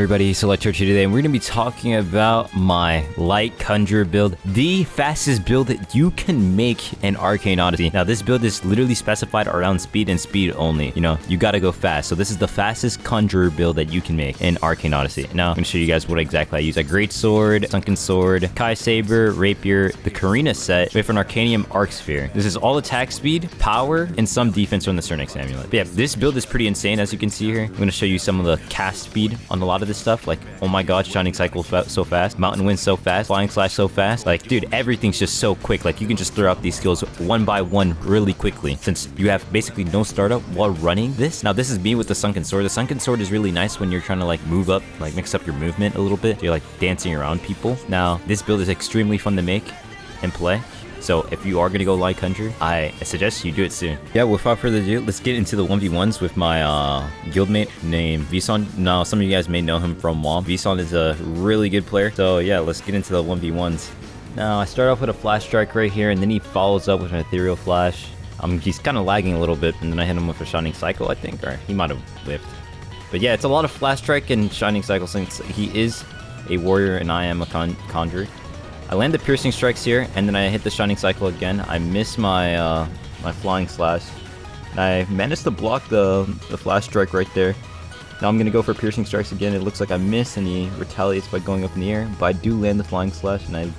Everybody, Selectorch here today, and we're going to be talking about my light conjurer build, the fastest build that you can make in Arcane Odyssey. Now, this build is literally specified around speed and speed only. You know, you got to go fast. So this is the fastest conjurer build that you can make in Arcane Odyssey. Now, I'm going to show you guys what exactly I use. A great sword, sunken sword, Kai saber, rapier, the Karina set with an Arcanium arc sphere. This is all attack speed, power, and some defense from the Cernix amulet. But yeah, this build is pretty insane, as you can see here. I'm going to show you some of the cast speed on a lot of this stuff. Like, oh my god, shining cycle so fast, mountain wind so fast, flying slash so fast. Like, dude, everything's just so quick. Like, you can just throw out these skills one by one really quickly, since you have basically no startup while running this. Now, this is me with the sunken sword. The sunken sword is really nice when you're trying to like move up, like mix up your movement a little bit. You're like dancing around people. Now, this build is extremely fun to make and play. So if you are going to go light conjure, I suggest you do it soon. Yeah, without further ado, let's get into the 1v1s with my guildmate named Vison. Now, some of you guys may know him from WoM. Vison is a really good player. So yeah, let's get into the 1v1s. Now, I start off with a flash strike right here, and then he follows up with an ethereal flash. He's kind of lagging a little bit, and then I hit him with a shining cycle, I think, or he might have whiffed. But yeah, it's a lot of flash strike and shining cycle since he is a warrior and I am a conjurer. I land the piercing strikes here, and then I hit the shining cycle again. I miss my my flying slash. And I managed to block the flash strike right there. Now I'm gonna go for piercing strikes again. It looks like I miss, and he retaliates by going up in the air. But I do land the flying slash, and I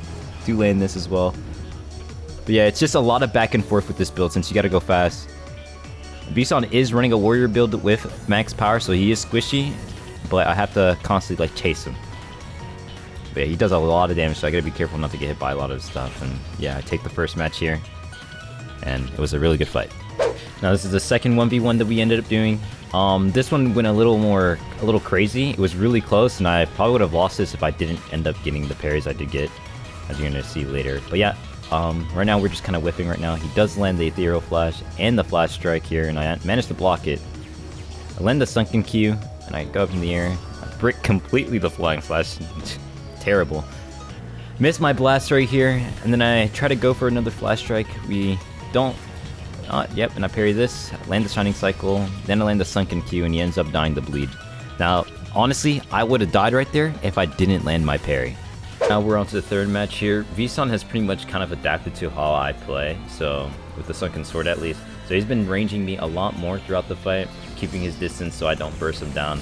do land this as well. But yeah, it's just a lot of back and forth with this build since you gotta go fast. Vison is running a warrior build with max power, so he is squishy, but I have to constantly like chase him. But yeah, he does a lot of damage, so I gotta be careful not to get hit by a lot of stuff. And yeah, I take the first match here, and it was a really good fight. Now this is the second 1v1 that we ended up doing. This one went a little crazy. It was really close, and I probably would have lost this if I didn't end up getting the parries I did get, as you're gonna see later. But yeah, right now we're just kind of whiffing right now. He does land the ethereal flash and the flash strike here, and I managed to block it. I land the sunken Q, and I go up in the air. I brick completely the flying flash. Terrible. Miss my blast right here, and then I try to go for another flash strike. We don't. Yep, and I parry this, land the shining cycle, then I land the sunken Q, and he ends up dying to bleed. Now, honestly, I would have died right there if I didn't land my parry. Now we're on to the third match here. Vison has pretty much kind of adapted to how I play, so with the sunken sword at least. So he's been ranging me a lot more throughout the fight, keeping his distance so I don't burst him down.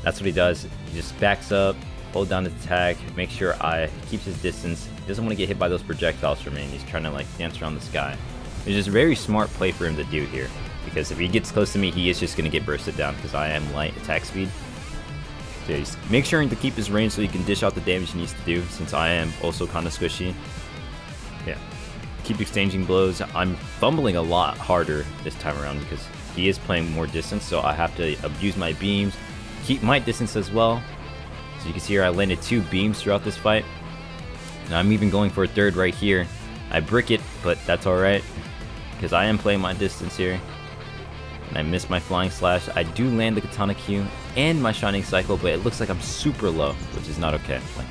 That's what he does. He just backs up, hold down his attack, make sure I keeps his distance. He doesn't want to get hit by those projectiles from me, and he's trying to like dance around the sky. It's just a very smart play for him to do here, because if he gets close to me, he is just going to get bursted down because I am light attack speed. So he's make sure to keep his range so he can dish out the damage he needs to do, since I am also kind of squishy. Yeah, keep exchanging blows. I'm fumbling a lot harder this time around because he is playing more distance, so I have to abuse my beams, keep my distance as well. So you can see here I landed 2 beams throughout this fight. And I'm even going for a third right here. I brick it, but that's alright, because I am playing my distance here. And I missed my flying slash. I do land the katana Q and my shining cycle, but it looks like I'm super low, which is not okay. Like,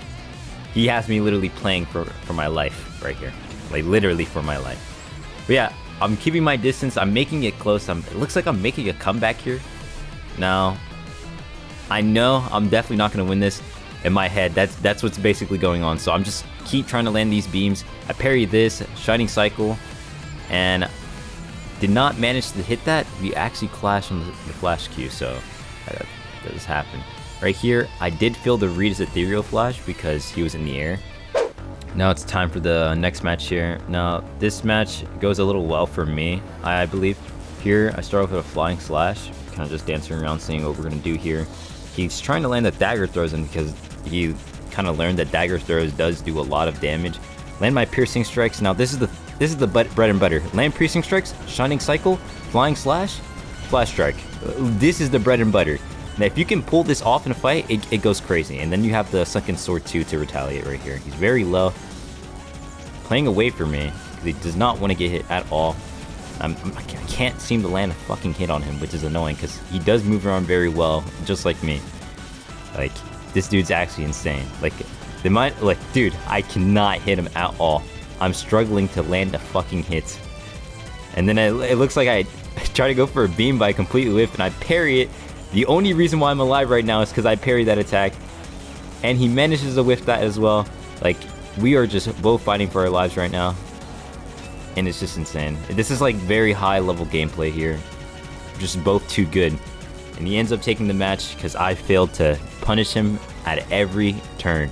he has me literally playing for my life right here. Like, literally for my life. But yeah, I'm keeping my distance. I'm making it close. It looks like I'm making a comeback here. Now, I know I'm definitely not going to win this. In my head, that's what's basically going on. So I'm just keep trying to land these beams. I parry this, shining cycle, and did not manage to hit that. We actually clashed on the flash Q, so that does happen. Right here, I did feel the read his ethereal flash because he was in the air. Now it's time for the next match here. Now this match goes a little well for me, I believe. Here, I start off with a flying slash, kind of just dancing around, seeing what we're gonna do here. He's trying to land the dagger throws in because he kind of learned that dagger throws does do a lot of damage. Land my piercing strikes. Now this is the bread and butter. Land piercing strikes, shining cycle, flying slash, flash strike. This is the bread and butter. Now if you can pull this off in a fight, it goes crazy. And then you have the sunken sword too to retaliate right here. He's very low, playing away from me because he does not want to get hit at all. I can't seem to land a fucking hit on him, which is annoying because he does move around very well, just like me. Like, this dude's actually insane. Like, dude, I cannot hit him at all. I'm struggling to land a fucking hit. And then it looks like I try to go for a beam, but I completely whiff, and I parry it, The only reason why I'm alive right now is because I parried that attack. And he manages to whiff that as well. Like, we are just both fighting for our lives right now. And it's just insane. This is like very high level gameplay here. Just both too good. And he ends up taking the match because I failed to punish him at every turn.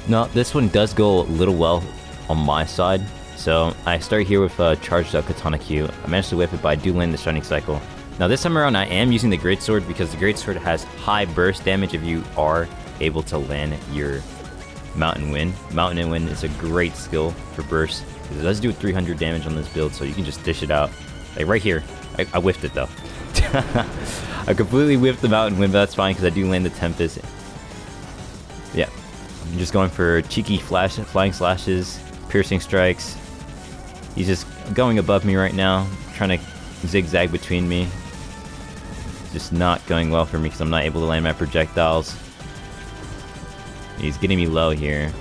Now, this one does go a little well on my side. So I start here with a charged up Katana Q. I managed to whip it, but I do land the Shining Cycle. Now this time around I am using the Greatsword because the Greatsword has high burst damage if you are able to land your Mountain Wind. Mountain Wind is a great skill for burst. It does do 300 damage on this build, so you can just dish it out. Like right here. I whiffed it though. I completely whiffed the Mountain Wind, but that's fine because I do land the Tempest. Yeah. I'm just going for cheeky flying slashes, piercing strikes. He's just going above me right now, trying to zigzag between me. Just not going well for me because I'm not able to land my projectiles. He's getting me low here.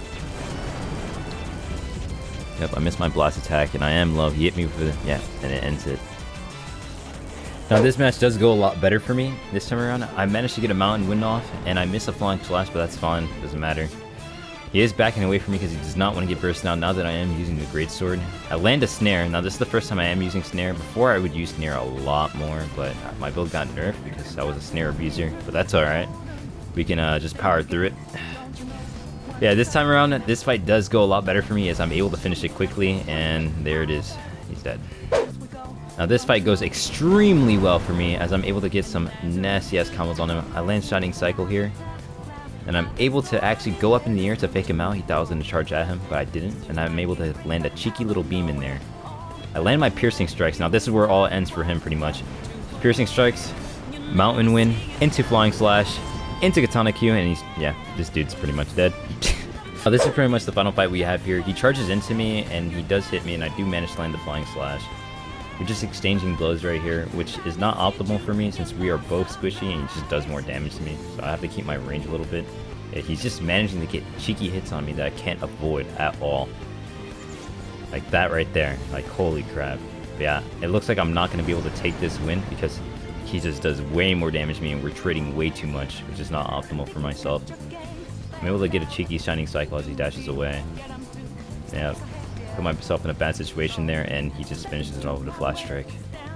Yep, I missed my blast attack and I am low. He hit me with it, yeah, and it ends it. Now this match does go a lot better for me this time around. I managed to get a Mountain Wind off and I missed a flying slash, but that's fine, doesn't matter. He is backing away from me because he does not want to get burst down now that I am using the Greatsword. I land a Snare. Now this is the first time I am using Snare. Before I would use Snare a lot more, but my build got nerfed because I was a Snare abuser. But that's alright. We can just power through it. Yeah, this time around, this fight does go a lot better for me as I'm able to finish it quickly. And there it is. He's dead. Now this fight goes extremely well for me as I'm able to get some nasty ass combos on him. I land Shining Cycle here. And I'm able to actually go up in the air to fake him out. He thought I was going to charge at him, but I didn't. And I'm able to land a cheeky little beam in there. I land my Piercing Strikes. Now this is where all ends for him pretty much. Piercing Strikes, Mountain Wind, into Flying Slash, into Katana Q, and he's, yeah, this dude's pretty much dead. This is pretty much the final fight we have here. He charges into me, and he does hit me, and I do manage to land the Flying Slash. We're just exchanging blows right here, which is not optimal for me since we are both squishy and he just does more damage to me. So I have to keep my range a little bit. Yeah, he's just managing to get cheeky hits on me that I can't avoid at all. Like that right there. Like, holy crap. But yeah, it looks like I'm not going to be able to take this win because he just does way more damage to me and we're trading way too much, which is not optimal for myself. I'm able to get a cheeky Shining Cycle as he dashes away. Yeah. Put myself in a bad situation there and he just finishes it off with a Flash Strike.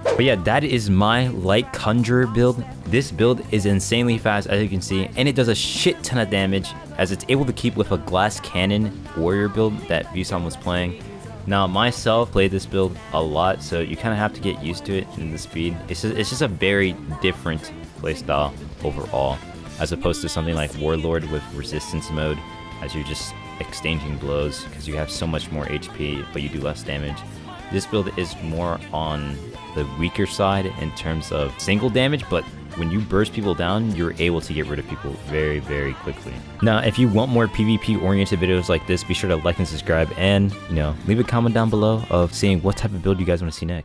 But yeah, that is my light Conjurer build. This build is insanely fast as you can see, and it does a shit ton of damage as it's able to keep with a glass cannon warrior build that Vusan was playing. Now myself played this build a lot, so you kind of have to get used to it in the speed. It's just a very different playstyle overall as opposed to something like Warlord with resistance mode as you're just exchanging blows because you have so much more HP but you do less damage. This build is more on the weaker side in terms of single damage, but when you burst people down, you're able to get rid of people very, very quickly. Now, if you want more PvP oriented videos like this, be sure to like and subscribe and, leave a comment down below of saying what type of build you guys want to see next.